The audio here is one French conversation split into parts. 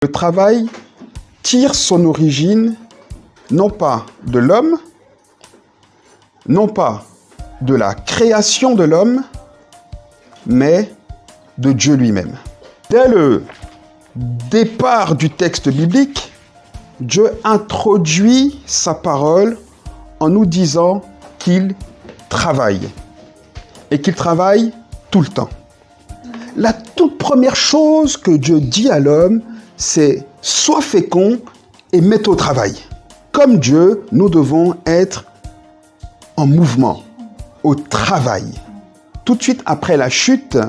Le travail tire son origine non pas de l'homme, non pas de la création de l'homme, mais de Dieu lui-même. Dès le départ du texte biblique, Dieu introduit sa parole en nous disant qu'il travaille et qu'il travaille tout le temps. La toute première chose que Dieu dit à l'homme, c'est « sois fécond et mets-toi au travail ». Comme Dieu, nous devons être en mouvement, au travail. Tout de suite après la chute,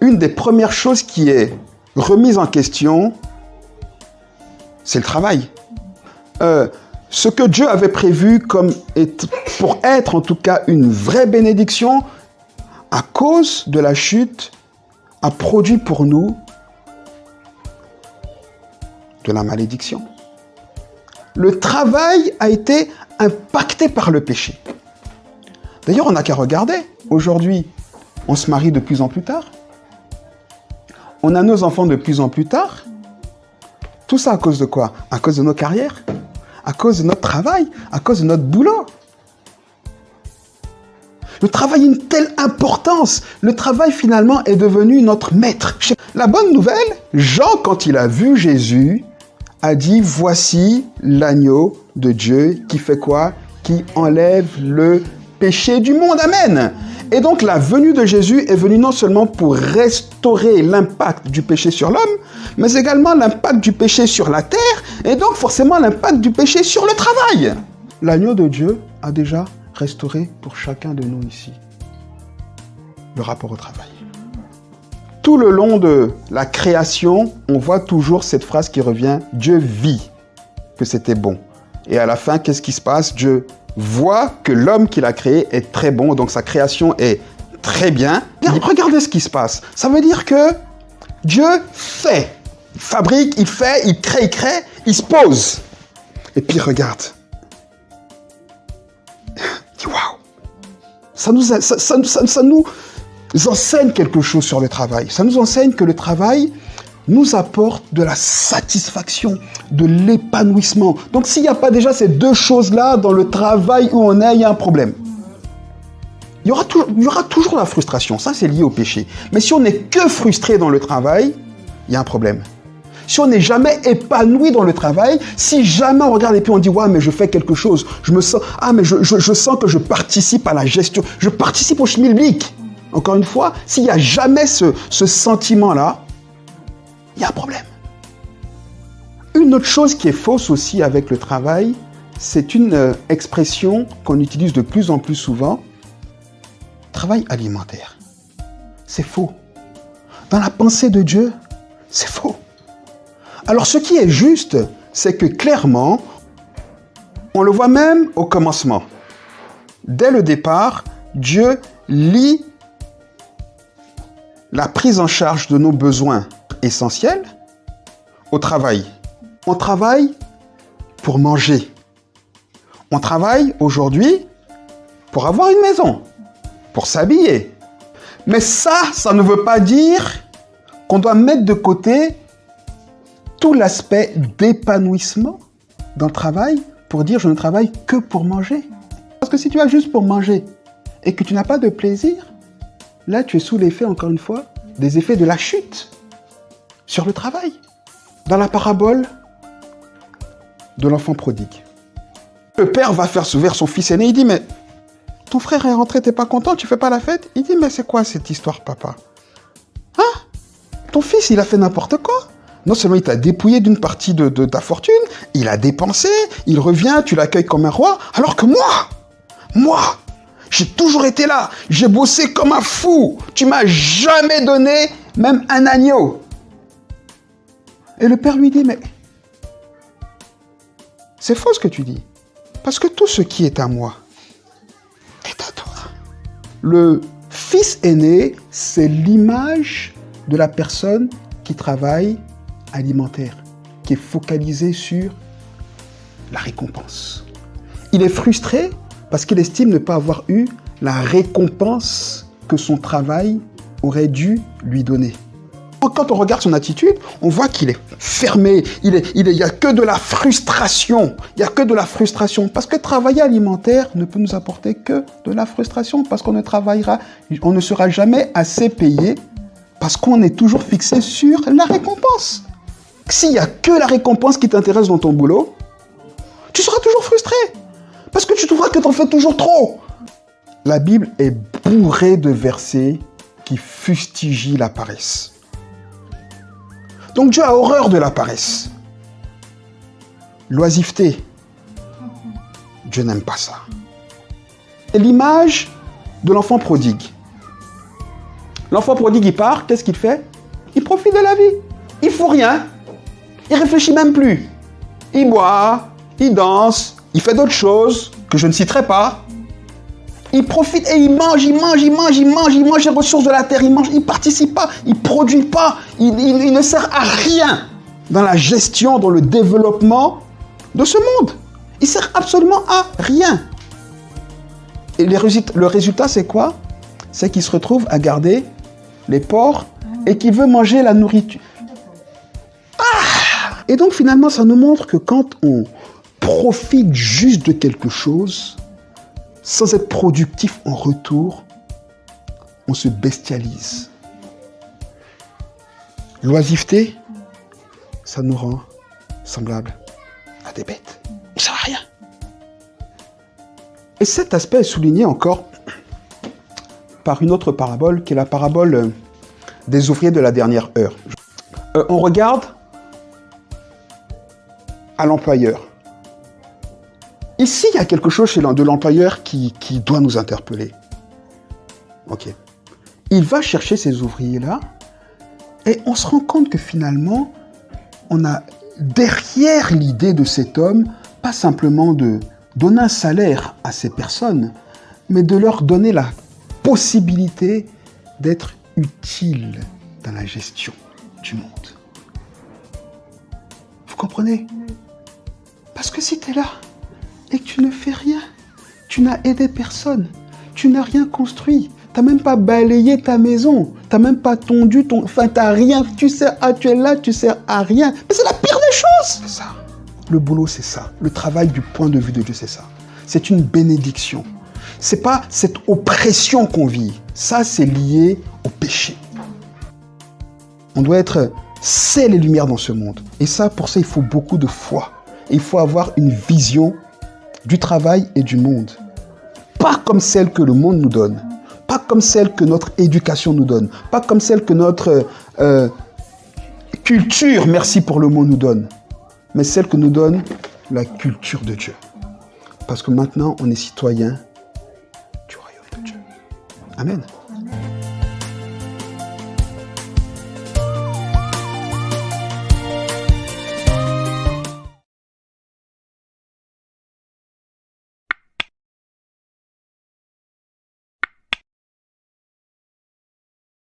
une des premières choses qui est remise en question, c'est le travail. Ce que Dieu avait prévu pour être en tout cas une vraie bénédiction, à cause de la chute, a produit pour nous de la malédiction. Le travail a été impacté par le péché. D'ailleurs, on n'a qu'à regarder. Aujourd'hui, on se marie de plus en plus tard. On a nos enfants de plus en plus tard. Tout ça à cause de quoi? À cause de nos carrières, à cause de notre travail, à cause de notre boulot. Le travail a une telle importance. Le travail, finalement, est devenu notre maître. La bonne nouvelle, Jean, quand il a vu Jésus, a dit « Voici l'agneau de Dieu qui fait quoi? Qui enlève le péché du monde. » Amen. Et donc, la venue de Jésus est venue non seulement pour restaurer l'impact du péché sur l'homme, mais également l'impact du péché sur la terre, et donc forcément l'impact du péché sur le travail. L'agneau de Dieu a déjà restauré pour chacun de nous ici le rapport au travail. Tout le long de la création, on voit toujours cette phrase qui revient « Dieu vit que c'était bon ». Et à la fin, qu'est-ce qui se passe? Dieu voit que l'homme qu'il a créé est très bon, donc sa création est très bien. Regardez ce qui se passe. Ça veut dire que Dieu fait, il fabrique, il fait, il crée, il se pose. Et puis regarde. Waouh! Ça nous enseigne quelque chose sur le travail. Ça nous enseigne que le travail nous apporte de la satisfaction, de l'épanouissement. Donc s'il n'y a pas déjà ces deux choses-là dans le travail où on est, il y a un problème. Il y aura toujours la frustration, ça c'est lié au péché. Mais si on n'est que frustré dans le travail, il y a un problème. Si on n'est jamais épanoui dans le travail, si jamais on regarde et puis on dit « Ouais, mais je fais quelque chose, je me sens... Ah, mais je sens que je participe à la gestion, je participe au schmilblick. » Encore une fois, s'il n'y a jamais ce sentiment-là, il y a un problème. Une autre chose qui est fausse aussi avec le travail, c'est une expression qu'on utilise de plus en plus souvent, travail alimentaire. C'est faux. Dans la pensée de Dieu, c'est faux. Alors ce qui est juste, c'est que clairement, on le voit même au commencement. Dès le départ, Dieu lie la prise en charge de nos besoins essentiels au travail. On travaille pour manger. On travaille aujourd'hui pour avoir une maison, pour s'habiller. Mais ça ne veut pas dire qu'on doit mettre de côté tout l'aspect d'épanouissement dans le travail pour dire je ne travaille que pour manger. Parce que si tu vas juste pour manger et que tu n'as pas de plaisir, là tu es sous l'effet, encore une fois, des effets de la chute sur le travail. Dans la parabole de l'enfant prodigue, le père va faire vers son fils aîné, il dit « Mais ton frère est rentré, t'es pas content, tu fais pas la fête ?» Il dit « Mais c'est quoi cette histoire, papa? Hein? Ton fils, il a fait n'importe quoi. Non seulement il t'a dépouillé d'une partie de ta fortune, il a dépensé, il revient, tu l'accueilles comme un roi, alors que moi, j'ai toujours été là, j'ai bossé comme un fou, tu m'as jamais donné même un agneau. » Et le père lui dit « Mais c'est faux ce que tu dis, parce que tout ce qui est à moi est à toi. » Le fils aîné, c'est l'image de la personne qui travaille alimentaire, qui est focalisé sur la récompense. Il est frustré parce qu'il estime ne pas avoir eu la récompense que son travail aurait dû lui donner. Quand on regarde son attitude, on voit qu'il est fermé, il y a que de la frustration. Il y a que de la frustration. Parce que travailler alimentaire ne peut nous apporter que de la frustration. Parce qu'on ne sera jamais assez payé. Parce qu'on est toujours fixé sur la récompense. S'il n'y a que la récompense qui t'intéresse dans ton boulot, tu seras toujours frustré. Parce que tu trouveras que tu en fais toujours trop. La Bible est bourrée de versets qui fustigient la paresse. Donc Dieu a horreur de la paresse. L'oisiveté. Dieu n'aime pas ça. Et l'image de l'enfant prodigue. L'enfant prodigue, il part, qu'est-ce qu'il fait? Il profite de la vie. Il ne fout rien. Il ne réfléchit même plus. Il boit, il danse, il fait d'autres choses que je ne citerai pas. Il profite et il mange les ressources de la terre, il ne participe pas, il ne produit pas, il ne sert à rien dans la gestion, dans le développement de ce monde. Il ne sert absolument à rien. Et le résultat, c'est quoi? C'est qu'il se retrouve à garder les porcs et qu'il veut manger la nourriture. Ah! Et donc finalement, ça nous montre que quand on profite juste de quelque chose, sans être productif en retour, on se bestialise. L'oisiveté, ça nous rend semblables à des bêtes. On ne sert à rien. Et cet aspect est souligné encore par une autre parabole, qui est la parabole des ouvriers de la dernière heure. On regarde à l'employeur. Ici, il y a quelque chose de l'employeur qui doit nous interpeller. Ok. Il va chercher ces ouvriers-là et on se rend compte que finalement, on a derrière l'idée de cet homme, pas simplement de donner un salaire à ces personnes, mais de leur donner la possibilité d'être utiles dans la gestion du monde. Vous comprenez? Parce que si tu es là, et que tu ne fais rien, tu n'as aidé personne, tu n'as rien construit, tu n'as même pas balayé ta maison, tu n'as même pas tondu enfin, tu n'as rien, tu es là, tu sers à rien. Mais c'est la pire des choses. C'est ça. Le boulot, c'est ça. Le travail du point de vue de Dieu, c'est ça. C'est une bénédiction. C'est pas cette oppression qu'on vit. Ça, c'est lié au péché. On doit être sel et lumière dans ce monde. Et ça, pour ça, il faut beaucoup de foi. Et il faut avoir une vision du travail et du monde. Pas comme celle que le monde nous donne. Pas comme celle que notre éducation nous donne. Pas comme celle que notre culture, merci pour le mot, nous donne. Mais celle que nous donne la culture de Dieu. Parce que maintenant, on est citoyen du royaume de Dieu. Amen.